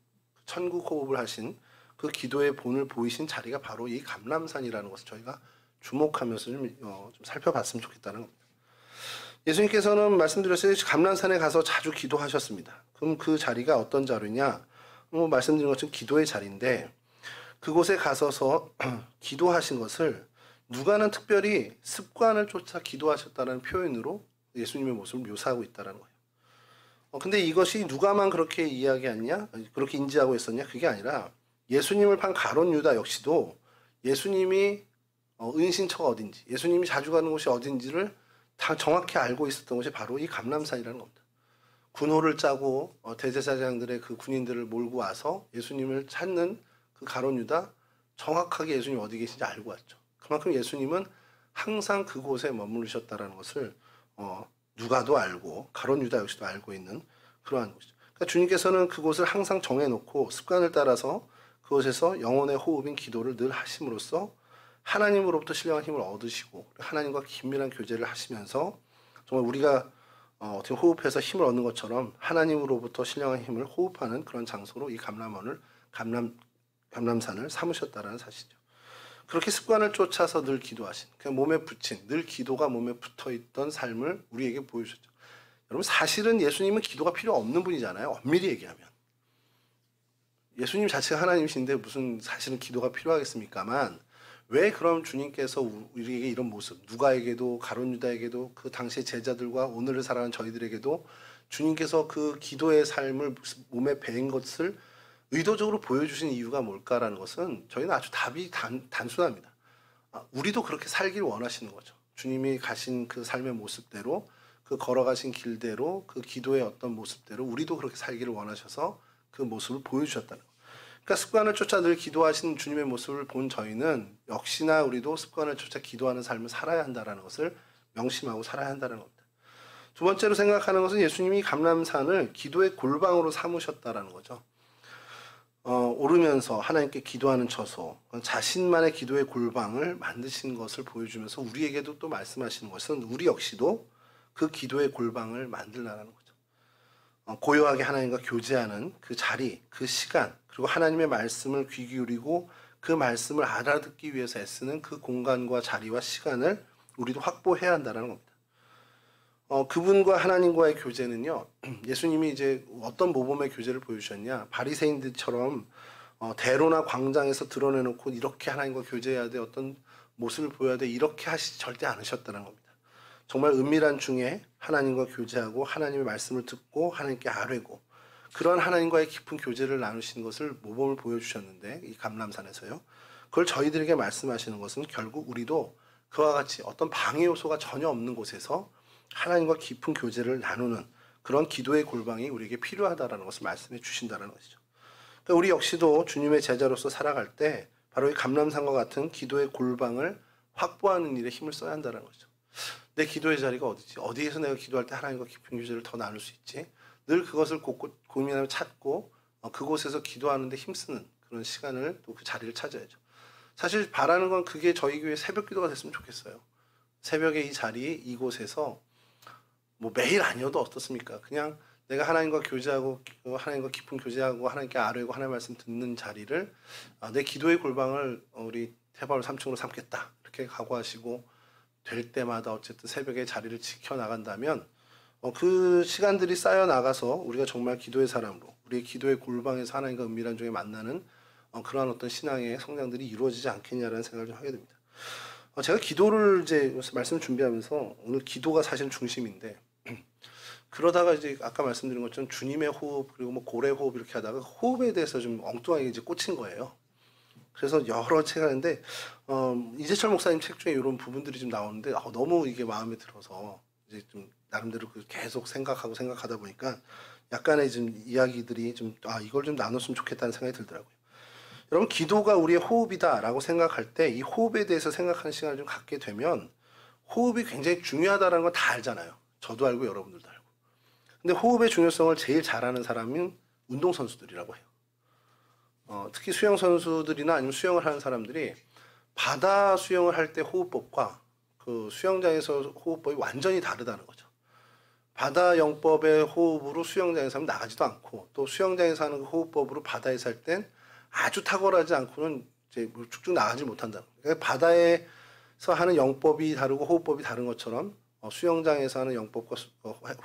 천국 호흡을 하신 그 기도의 본을 보이신 자리가 바로 이 감람산이라는 것을 저희가 주목하면서 좀 살펴봤으면 좋겠다는 겁니다. 예수님께서는 말씀드렸듯이 감람산에 가서 자주 기도하셨습니다. 그럼 그 자리가 어떤 자리냐? 말씀드린 것처럼 기도의 자리인데 그곳에 가서서 기도하신 것을 누가는 특별히 습관을 쫓아 기도하셨다는 표현으로 예수님의 모습을 묘사하고 있다는 거예요. 근데 이것이 누가만 그렇게 이야기했냐? 그렇게 인지하고 있었냐? 그게 아니라 예수님을 판 가룟 유다 역시도 예수님이 은신처가 어딘지, 예수님이 자주 가는 곳이 어딘지를 다 정확히 알고 있었던 것이 바로 이 감람산이라는 겁니다. 군호를 짜고 대제사장들의 그 군인들을 몰고 와서 예수님을 찾는 그 가룟 유다 정확하게 예수님 어디 계신지 알고 왔죠. 그만큼 예수님은 항상 그곳에 머무르셨다는 것을 누가도 알고 가룟 유다 역시도 알고 있는 그러한 곳이죠. 그러니까 주님께서는 그곳을 항상 정해놓고 습관을 따라서 그곳에서 영혼의 호흡인 기도를 늘 하심으로써 하나님으로부터 신령한 힘을 얻으시고 하나님과 긴밀한 교제를 하시면서 정말 우리가 어떻게 호흡해서 힘을 얻는 것처럼 하나님으로부터 신령한 힘을 호흡하는 그런 장소로 이 감람산을 삼으셨다라는 사실이죠. 그렇게 습관을 쫓아서 늘 기도하신, 그냥 몸에 붙인, 늘 기도가 몸에 붙어있던 삶을 우리에게 보여주셨죠. 여러분 사실은 예수님은 기도가 필요 없는 분이잖아요. 엄밀히 얘기하면. 예수님 자체가 하나님이신데 무슨 사실은 기도가 필요하겠습니까만 왜 그럼 주님께서 우리에게 이런 모습, 누가에게도 가룟 유다에게도 그 당시의 제자들과 오늘을 살아가는 저희들에게도 주님께서 그 기도의 삶을 몸에 배인 것을 의도적으로 보여주신 이유가 뭘까라는 것은 저희는 아주 답이 단순합니다. 우리도 그렇게 살길 원하시는 거죠. 주님이 가신 그 삶의 모습대로 그 걸어가신 길대로 그 기도의 어떤 모습대로 우리도 그렇게 살기를 원하셔서 그 모습을 보여주셨다는 거예요. 그러니까 습관을 쫓아 늘 기도하신 주님의 모습을 본 저희는 역시나 우리도 습관을 쫓아 기도하는 삶을 살아야 한다는 것을 명심하고 살아야 한다는 겁니다. 두 번째로 생각하는 것은 예수님이 감람산을 기도의 골방으로 삼으셨다는 거죠. 오르면서 하나님께 기도하는 처소, 자신만의 기도의 골방을 만드신 것을 보여주면서 우리에게도 또 말씀하시는 것은 우리 역시도 그 기도의 골방을 만들라는 거죠. 고요하게 하나님과 교제하는 그 자리, 그 시간, 그리고 하나님의 말씀을 귀 기울이고 그 말씀을 알아듣기 위해서 애쓰는 그 공간과 자리와 시간을 우리도 확보해야 한다는 겁니다. 그분과 하나님과의 교제는요, 예수님이 이제 어떤 모범의 교제를 보여주셨냐, 바리새인들처럼 대로나 광장에서 드러내놓고 이렇게 하나님과 교제해야 돼, 어떤 모습을 보여야 돼, 이렇게 하시지 절대 않으셨다는 겁니다. 정말 은밀한 중에 하나님과 교제하고 하나님의 말씀을 듣고 하나님께 아뢰고 그런 하나님과의 깊은 교제를 나누시는 것을 모범을 보여주셨는데 이 감람산에서요. 그걸 저희들에게 말씀하시는 것은 결국 우리도 그와 같이 어떤 방해 요소가 전혀 없는 곳에서 하나님과 깊은 교제를 나누는 그런 기도의 골방이 우리에게 필요하다는 것을 말씀해 주신다는 것이죠. 그러니까 우리 역시도 주님의 제자로서 살아갈 때 바로 이 감람산과 같은 기도의 골방을 확보하는 일에 힘을 써야 한다는 거죠. 내 기도의 자리가 어디지? 어디에서 내가 기도할 때 하나님과 깊은 교제를 더 나눌 수 있지? 늘 그것을 고민하며 찾고 그곳에서 기도하는 데 힘쓰는 그런 시간을 또 그 자리를 찾아야죠. 사실 바라는 건 그게 저희 교회 새벽 기도가 됐으면 좋겠어요. 새벽에 이 자리 이곳에서 뭐 매일 아니어도 어떻습니까? 그냥 내가 하나님과 교제하고 하나님과 깊은 교제하고 하나님께 아뢰고 하나님 말씀 듣는 자리를 내 기도의 골방을 우리 태바울 3층으로 삼겠다 이렇게 각오하시고 될 때마다 어쨌든 새벽에 자리를 지켜나간다면 그 시간들이 쌓여 나가서 우리가 정말 기도의 사람으로 우리의 기도의 골방에서 하나님과 은밀한 중에 만나는 그러한 어떤 신앙의 성장들이 이루어지지 않겠냐라는 생각을 좀 하게 됩니다. 제가 기도를 이제 말씀을 준비하면서 오늘 기도가 사실 중심인데 그러다가 이제 아까 말씀드린 것처럼 주님의 호흡 그리고 뭐 고래 호흡 이렇게 하다가 호흡에 대해서 좀 엉뚱하게 이제 꽂힌 거예요. 그래서 여러 책을 하는데 이재철 목사님 책 중에 이런 부분들이 좀 나오는데 너무 이게 마음에 들어서 이제 좀 나름대로 계속 생각하다 보니까 약간의 좀 이야기들이 좀 이걸 좀 나눴으면 좋겠다는 생각이 들더라고요. 여러분 기도가 우리의 호흡이다라고 생각할 때 이 호흡에 대해서 생각하는 시간을 좀 갖게 되면 호흡이 굉장히 중요하다는 건 다 알잖아요. 저도 알고 여러분들도 알고. 근데 호흡의 중요성을 제일 잘 아는 사람은 운동선수들이라고 해요. 특히 수영선수들이나 아니면 수영을 하는 사람들이 바다 수영을 할 때 호흡법과 그 수영장에서 호흡법이 완전히 다르다는 거죠. 바다 영법의 호흡으로 수영장에서 하면 나가지도 않고 또 수영장에서 하는 그 호흡법으로 바다에서 할 땐 아주 탁월하지 않고는 이제 쭉쭉 나가지 못한다는 거예요. 그러니까 바다에서 하는 영법이 다르고 호흡법이 다른 것처럼 수영장에서 하는 영법과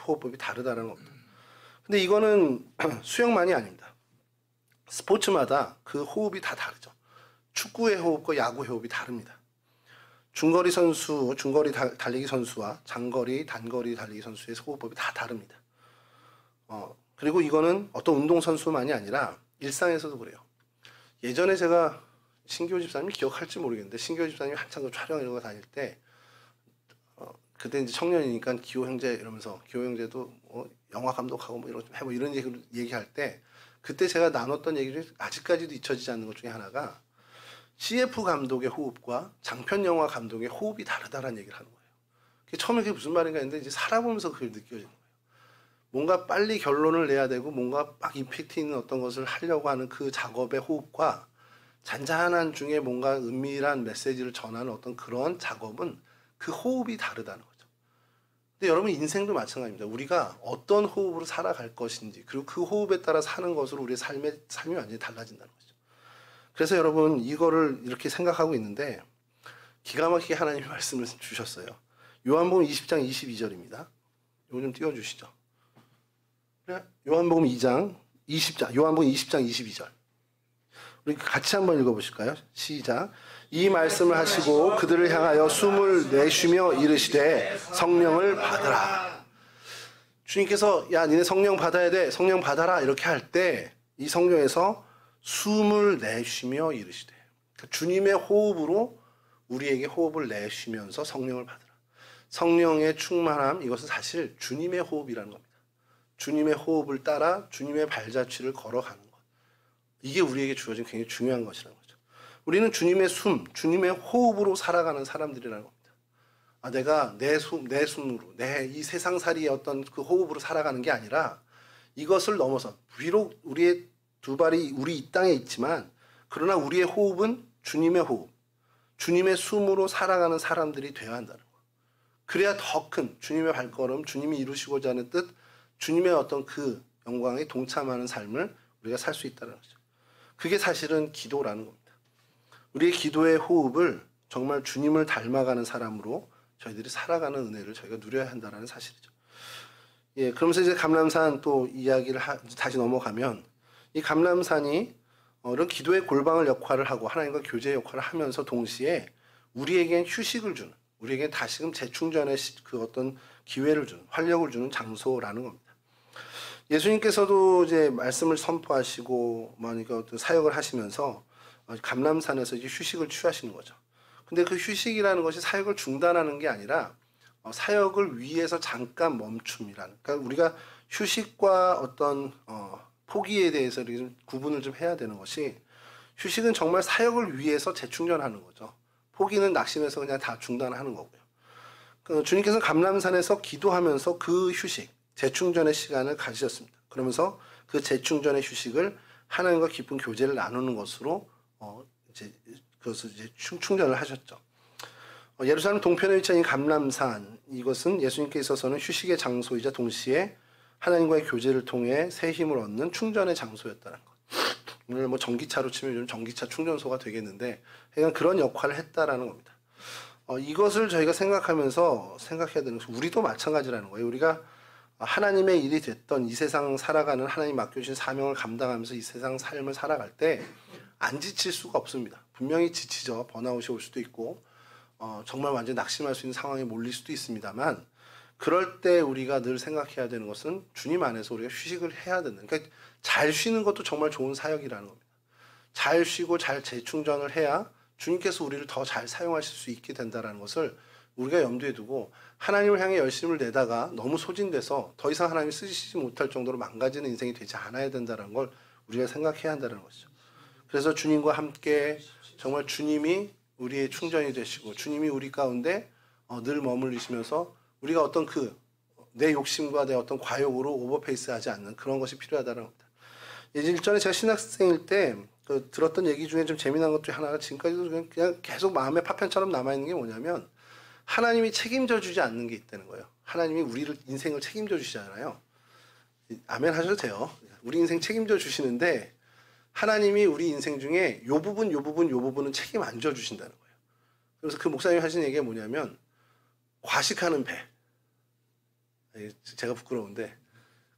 호흡법이 다르다는 겁니다. 근데 이거는 수영만이 아닙니다. 스포츠마다 그 호흡이 다 다르죠. 축구의 호흡과 야구의 호흡이 다릅니다. 중거리 선수, 중거리 달리기 선수와 장거리, 단거리 달리기 선수의 호흡법이 다 다릅니다. 그리고 이거는 어떤 운동선수만이 아니라 일상에서도 그래요. 예전에 제가 신교 집사님 기억할지 모르겠는데 신교 집사님이 한창 그 촬영 이런 거 다닐 때 그때 이제 청년이니까 기호 형제 이러면서 기호 형제도 영화 감독하고 뭐 이런 얘기할 때 그때 제가 나눴던 얘기를 아직까지도 잊혀지지 않는 것 중에 하나가 CF 감독의 호흡과 장편 영화 감독의 호흡이 다르다라는 얘기를 하는 거예요. 처음에 그게 무슨 말인가 했는데 이제 살아보면서 그게 느껴지는 거예요. 뭔가 빨리 결론을 내야 되고 뭔가 막 임팩트 있는 어떤 것을 하려고 하는 그 작업의 호흡과 잔잔한 중에 뭔가 은밀한 메시지를 전하는 어떤 그런 작업은 그 호흡이 다르다는 거죠. 근데 여러분 인생도 마찬가지입니다. 우리가 어떤 호흡으로 살아갈 것인지 그리고 그 호흡에 따라 사는 것으로 우리의 삶이 완전히 달라진다는 거죠. 그래서 여러분 이거를 이렇게 생각하고 있는데 기가 막히게 하나님의 말씀을 주셨어요. 요한복음 20장 22절입니다. 이거 좀 띄워주시죠. 요한복음 2장 20장 요한복음 20장 22절 우리 같이 한번 읽어보실까요? 시작. 이 말씀을 하시고 그들을 향하여 숨을 내쉬며 이르시되 성령을 받으라. 주님께서 야 니네 성령 받아야 돼 성령 받아라 이렇게 할 때 이 성경에서 숨을 내쉬며 이르시되 그러니까 주님의 호흡으로 우리에게 호흡을 내쉬면서 성령을 받으라. 성령의 충만함 이것은 사실 주님의 호흡이라는 겁니다. 주님의 호흡을 따라 주님의 발자취를 걸어가는 것. 이게 우리에게 주어진 굉장히 중요한 것이라는 거죠. 우리는 주님의 숨, 주님의 호흡으로 살아가는 사람들이라는 겁니다. 내가 내 숨으로, 내 이 세상살이의 어떤 그 호흡으로 살아가는 게 아니라 이것을 넘어서 비록 우리의 두 발이 우리 이 땅에 있지만 그러나 우리의 호흡은 주님의 호흡, 주님의 숨으로 살아가는 사람들이 되어야 한다는 거. 그래야 더 큰 주님의 발걸음, 주님이 이루시고자 하는 뜻, 주님의 어떤 그 영광에 동참하는 삶을 우리가 살 수 있다는 거죠. 그게 사실은 기도라는 겁니다. 우리의 기도의 호흡을 정말 주님을 닮아가는 사람으로 저희들이 살아가는 은혜를 저희가 누려야 한다는 사실이죠. 예, 그러면서 이제 감람산 또 이야기를 다시 넘어가면 이 감람산이 이런 기도의 골방을 역할을 하고 하나님과 교제의 역할을 하면서 동시에 우리에겐 휴식을 주는, 우리에게 다시금 재충전의 그 어떤 기회를 주는, 활력을 주는 장소라는 겁니다. 예수님께서도 이제 말씀을 선포하시고 그러니까 어떤 사역을 하시면서 감람산에서 이제 휴식을 취하시는 거죠. 근데 그 휴식이라는 것이 사역을 중단하는 게 아니라 사역을 위해서 잠깐 멈춤이라는. 그러니까 우리가 휴식과 어떤 포기에 대해서 이렇게 좀 구분을 좀 해야 되는 것이 휴식은 정말 사역을 위해서 재충전하는 거죠. 포기는 낙심해서 그냥 다 중단하는 거고요. 주님께서는 감람산에서 기도하면서 그 휴식, 재충전의 시간을 가지셨습니다. 그러면서 그 재충전의 휴식을 하나님과 깊은 교제를 나누는 것으로 이제 그것을 이제 충전을 하셨죠. 예루살렘 동편에 위치한 이 감람산, 이것은 예수님께 있어서는 휴식의 장소이자 동시에 하나님과의 교제를 통해 새 힘을 얻는 충전의 장소였다는 것. 오늘 뭐 전기차로 치면 요즘 전기차 충전소가 되겠는데, 그냥 그런 역할을 했다라는 겁니다. 이것을 저희가 생각하면서 생각해야 되는 것은 우리도 마찬가지라는 거예요. 우리가 하나님의 일이 됐던 이 세상 살아가는 하나님 맡겨주신 사명을 감당하면서 이 세상 삶을 살아갈 때 안 지칠 수가 없습니다. 분명히 지치죠. 번아웃이 올 수도 있고 정말 완전히 낙심할 수 있는 상황에 몰릴 수도 있습니다만, 그럴 때 우리가 늘 생각해야 되는 것은 주님 안에서 우리가 휴식을 해야 된다. 그러니까 잘 쉬는 것도 정말 좋은 사역이라는 겁니다. 잘 쉬고 잘 재충전을 해야 주님께서 우리를 더 잘 사용하실 수 있게 된다는 것을 우리가 염두에 두고, 하나님을 향해 열심을 내다가 너무 소진돼서 더 이상 하나님이 쓰시지 못할 정도로 망가지는 인생이 되지 않아야 된다는 걸 우리가 생각해야 한다는 것이죠. 그래서 주님과 함께 정말 주님이 우리의 충전이 되시고 주님이 우리 가운데 늘 머물리시면서 우리가 어떤 내 욕심과 내 어떤 과욕으로 오버페이스하지 않는 그런 것이 필요하다는 겁니다. 일전에 제가 신학생일 때 들었던 얘기 중에 좀 재미난 것 중에 하나가, 지금까지도 그냥 계속 마음에 파편처럼 남아있는 게 뭐냐면, 하나님이 책임져 주지 않는 게 있다는 거예요. 하나님이 우리를 인생을 책임져 주시잖아요. 아멘 하셔도 돼요. 우리 인생 책임져 주시는데 하나님이 우리 인생 중에 요 부분은 책임 안 져 주신다는 거예요. 그래서 그 목사님이 하신 얘기가 뭐냐면, 과식하는 배. 제가 부끄러운데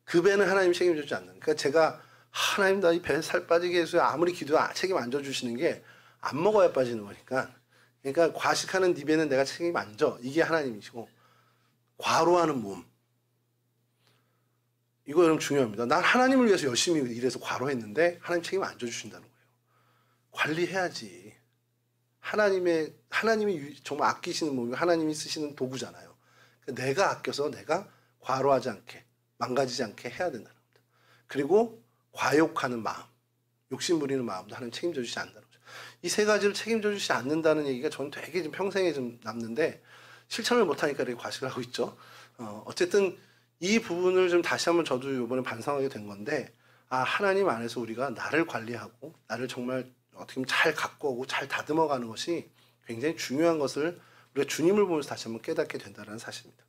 그 배는 하나님이 책임져 주지 않는. 그러니까 제가 하나님 나 이 배 살 빠지게 해서 아무리 기도 책임 안 져 주시는 게 안 먹어야 빠지는 거니까. 그러니까 과식하는 네 배는 내가 책임 안 져. 이게 하나님이시고, 과로하는 몸. 이거 여러분 중요합니다. 난 하나님을 위해서 열심히 일해서 과로했는데 하나님 책임 안 져주신다는 거예요. 관리해야지. 하나님이 정말 아끼시는 몸이 하나님이 쓰시는 도구잖아요. 그러니까 내가 아껴서 내가 과로하지 않게, 망가지지 않게 해야 된다는 겁니다. 그리고 과욕하는 마음, 욕심 부리는 마음도 하나님 책임져 주시지 않는다는 거죠. 이 세 가지를 책임져 주시지 않는다는 얘기가 저는 되게 좀 평생에 좀 남는데, 실천을 못하니까 이렇게 과식을 하고 있죠. 어쨌든 이 부분을 좀 다시 한번 저도 이번에 반성하게 된 건데, 하나님 안에서 우리가 나를 관리하고 나를 정말 어떻게 보면 잘 가꾸고 잘 다듬어가는 것이 굉장히 중요한 것을 우리가 주님을 보면서 다시 한번 깨닫게 된다는 사실입니다.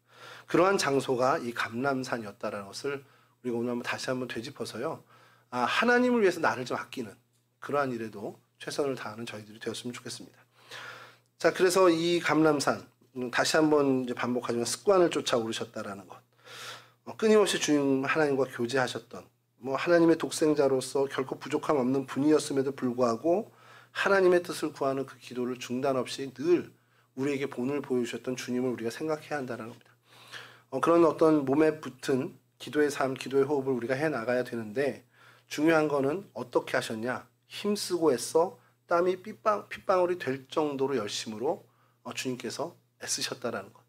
그러한 장소가 이 감람산이었다는 것을 우리가 오늘 한번 다시 한번 되짚어서요, 하나님을 위해서 나를 좀 아끼는 그러한 일에도 최선을 다하는 저희들이 되었으면 좋겠습니다. 자, 그래서 이 감람산, 다시 한번 이제 반복하지만 습관을 쫓아 오르셨다라는 것, 끊임없이 주님 하나님과 교제하셨던, 하나님의 독생자로서 결코 부족함 없는 분이었음에도 불구하고 하나님의 뜻을 구하는 그 기도를 중단 없이 늘 우리에게 본을 보여주셨던 주님을 우리가 생각해야 한다는 겁니다. 그런 어떤 몸에 붙은 기도의 삶, 기도의 호흡을 우리가 해나가야 되는데, 중요한 거는 어떻게 하셨냐? 힘쓰고 애써 땀이 핏방울이 될 정도로 열심으로 주님께서 애쓰셨다라는 것.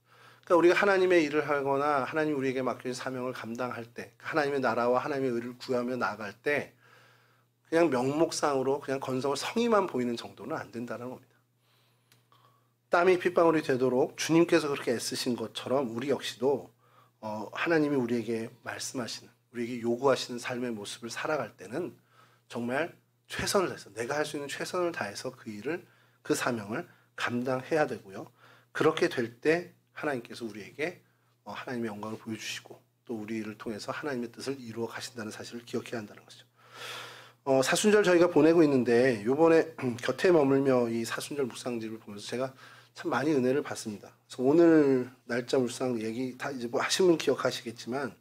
그러니까 우리가 하나님의 일을 하거나 하나님 우리에게 맡겨진 사명을 감당할 때, 하나님의 나라와 하나님의 의를 구하며 나아갈 때 그냥 명목상으로 그냥 건성을 성의만 보이는 정도는 안 된다는 겁니다. 땀이 핏방울이 되도록 주님께서 그렇게 애쓰신 것처럼 우리 역시도 하나님이 우리에게 말씀하시는, 우리에게 요구하시는 삶의 모습을 살아갈 때는 정말 최선을 다해서, 내가 할 수 있는 최선을 다해서 그 일을, 그 사명을 감당해야 되고요. 그렇게 될 때 하나님께서 우리에게 하나님의 영광을 보여주시고 또 우리를 통해서 하나님의 뜻을 이루어 가신다는 사실을 기억해야 한다는 것이죠. 사순절 저희가 보내고 있는데, 요번에 곁에 머물며 이 사순절 묵상집을 보면서 제가 참 많이 은혜를 받습니다. 그래서 오늘 날짜 묵상 얘기 다 이제 하신 분 기억하시겠지만,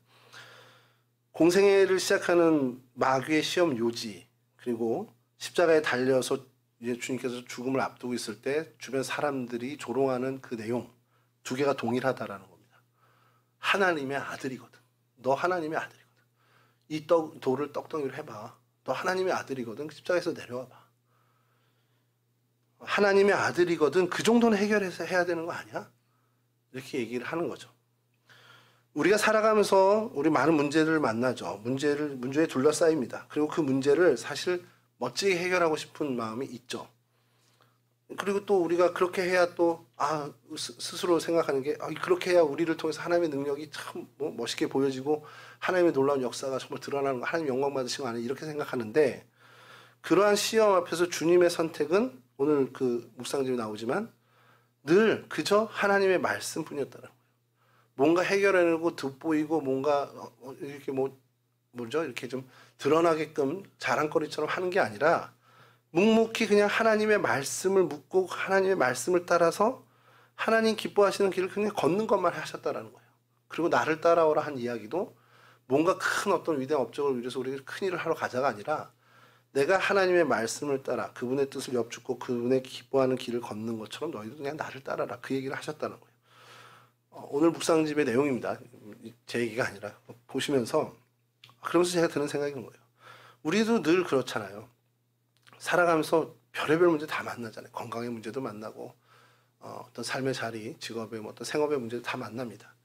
공생애를 시작하는 마귀의 시험 요지, 그리고 십자가에 달려서 이제 주님께서 죽음을 앞두고 있을 때 주변 사람들이 조롱하는 그 내용 두 개가 동일하다라는 겁니다. 하나님의 아들이거든. 너 하나님의 아들이거든. 이 돌을 떡덩이로 해봐. 너 하나님의 아들이거든. 십자가에서 내려와 봐. 하나님의 아들이거든. 그 정도는 해결해서 해야 되는 거 아니야? 이렇게 얘기를 하는 거죠. 우리가 살아가면서 우리 많은 문제를 만나죠. 문제에 둘러싸입니다. 그리고 그 문제를 사실 멋지게 해결하고 싶은 마음이 있죠. 그리고 또 우리가 그렇게 해야 또 스스로 생각하는 게 그렇게 해야 우리를 통해서 하나님의 능력이 참 멋있게 보여지고 하나님의 놀라운 역사가 정말 드러나는 거, 하나님 영광 받으신 거 아니에요, 이렇게 생각하는데, 그러한 시험 앞에서 주님의 선택은 오늘 그 묵상집이 나오지만 늘 그저 하나님의 말씀뿐이었다는 거예요. 뭔가 해결해내고 돋보이고 뭔가 이렇게 뭐죠? 이렇게 좀 드러나게끔 자랑거리처럼 하는 게 아니라 묵묵히 그냥 하나님의 말씀을 묻고 하나님의 말씀을 따라서 하나님 기뻐하시는 길을 그냥 걷는 것만 하셨다라는 거예요. 그리고 나를 따라오라 한 이야기도 뭔가 큰 어떤 위대한 업적을 위해서 우리가 큰 일을 하러 가자가 아니라 내가 하나님의 말씀을 따라 그분의 뜻을 엽죽고 그분의 기뻐하는 길을 걷는 것처럼 너희도 그냥 나를 따라라, 그 얘기를 하셨다는 거예요. 오늘 묵상집의 내용입니다. 제 얘기가 아니라 보시면서 그러면서 제가 드는 생각이 있는 거예요. 우리도 늘 그렇잖아요. 살아가면서 별의별 문제 다 만나잖아요. 건강의 문제도 만나고 어떤 삶의 자리, 직업의 어떤 생업의 문제도 다 만납니다.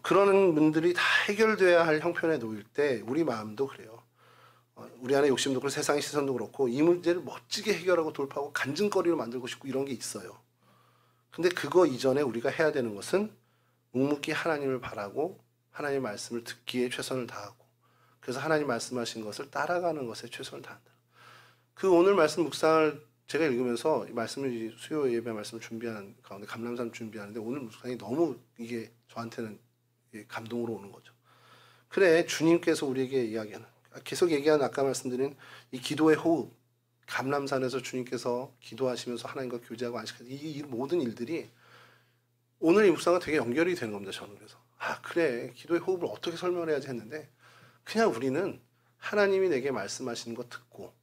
그런 분들이 다 해결돼야 할 형편에 놓일 때 우리 마음도 그래요. 우리 안에 욕심도 그렇고 세상의 시선도 그렇고 이 문제를 멋지게 해결하고 돌파하고 간증거리로 만들고 싶고 이런 게 있어요. 근데 그거 이전에 우리가 해야 되는 것은 묵묵히 하나님을 바라고 하나님의 말씀을 듣기에 최선을 다하고 그래서 하나님 말씀하신 것을 따라가는 것에 최선을 다한다. 그 오늘 말씀 묵상을 제가 읽으면서 이 말씀을 수요 예배 말씀을 준비하는 가운데 감람산 준비하는데 오늘 묵상이 너무 이게 저한테는 감동으로 오는 거죠. 그래 주님께서 우리에게 이야기하는 계속 얘기하는 아까 말씀드린 이 기도의 호흡 감람산에서 주님께서 기도하시면서 하나님과 교제하고 안식하는 이 모든 일들이 오늘 이 묵상과 되게 연결이 되는 겁니다. 저는 그래서 그래 기도의 호흡을 어떻게 설명을 해야지 했는데 그냥 우리는 하나님이 내게 말씀하시는 거 듣고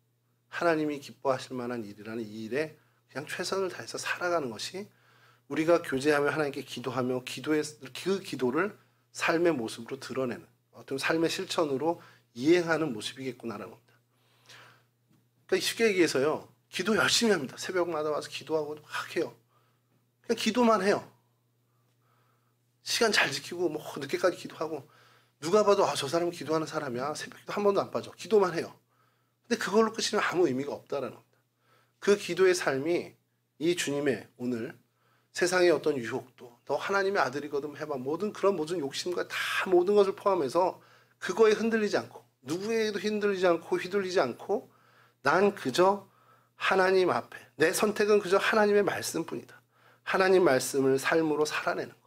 하나님이 기뻐하실 만한 일이라는 이 일에 그냥 최선을 다해서 살아가는 것이 우리가 교제하며 하나님께 기도하며 그 기도를 삶의 모습으로 드러내는 어떤 삶의 실천으로 이행하는 모습이겠구나라는 겁니다. 그러니까 쉽게 얘기해서요. 기도 열심히 합니다. 새벽마다 와서 기도하고 막 해요. 그냥 기도만 해요. 시간 잘 지키고 늦게까지 기도하고 누가 봐도 저 사람은 기도하는 사람이야. 새벽기도 한 번도 안 빠져. 기도만 해요. 근데 그걸로 끝이면 아무 의미가 없다라는 겁니다. 그 기도의 삶이 이 주님의 오늘 세상의 어떤 유혹도 너 하나님의 아들이거든 해봐 모든 욕심과 다 모든 것을 포함해서 그거에 흔들리지 않고 누구에게도 흔들리지 않고 휘둘리지 않고 난 그저 하나님 앞에 내 선택은 그저 하나님의 말씀뿐이다. 하나님 말씀을 삶으로 살아내는 것.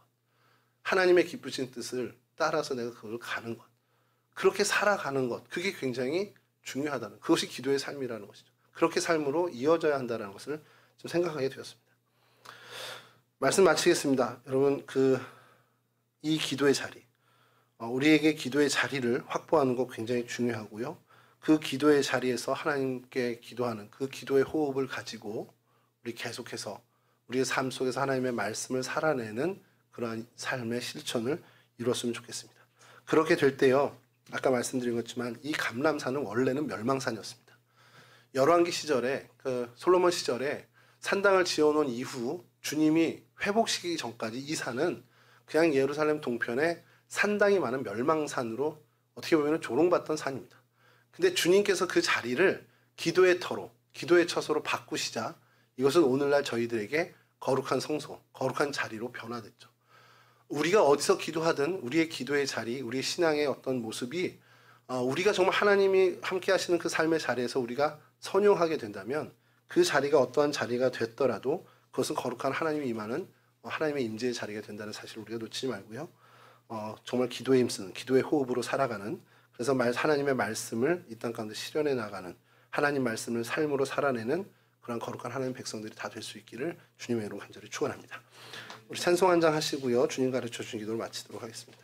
하나님의 기쁘신 뜻을 따라서 내가 그걸 가는 것. 그렇게 살아가는 것. 그게 굉장히 중요하다는 그것이 기도의 삶이라는 것이죠. 그렇게 삶으로 이어져야 한다는 것을 좀 생각하게 되었습니다. 말씀 마치겠습니다. 여러분 이 기도의 자리 우리에게 기도의 자리를 확보하는 것 굉장히 중요하고요. 그 기도의 자리에서 하나님께 기도하는 그 기도의 호흡을 가지고 우리 계속해서 우리의 삶 속에서 하나님의 말씀을 살아내는 그러한 삶의 실천을 이뤘으면 좋겠습니다. 그렇게 될 때요. 아까 말씀드린 것지만 이 감람산은 원래는 멸망산이었습니다. 열왕기 시절에 솔로몬 시절에 산당을 지어놓은 이후 주님이 회복시키기 전까지 이 산은 그냥 예루살렘 동편에 산당이 많은 멸망산으로 어떻게 보면 조롱받던 산입니다. 근데 주님께서 그 자리를 기도의 터로 기도의 처소로 바꾸시자 이것은 오늘날 저희들에게 거룩한 성소, 거룩한 자리로 변화됐죠. 우리가 어디서 기도하든 우리의 기도의 자리, 우리의 신앙의 어떤 모습이 우리가 정말 하나님이 함께 하시는 그 삶의 자리에서 우리가 선용하게 된다면 그 자리가 어떠한 자리가 됐더라도 그것은 거룩한 하나님이 임하는 하나님의 임재의 자리가 된다는 사실을 우리가 놓치지 말고요. 정말 기도에 힘쓰는 기도의 호흡으로 살아가는 그래서 하나님의 말씀을 이 땅 가운데 실현해 나가는 하나님 말씀을 삶으로 살아내는 그런 거룩한 하나님 백성들이 다 될 수 있기를 주님의 이름으로 간절히 축원합니다. 우리 찬송 한 장 하시고요. 주님 가르쳐 주신 기도를 마치도록 하겠습니다.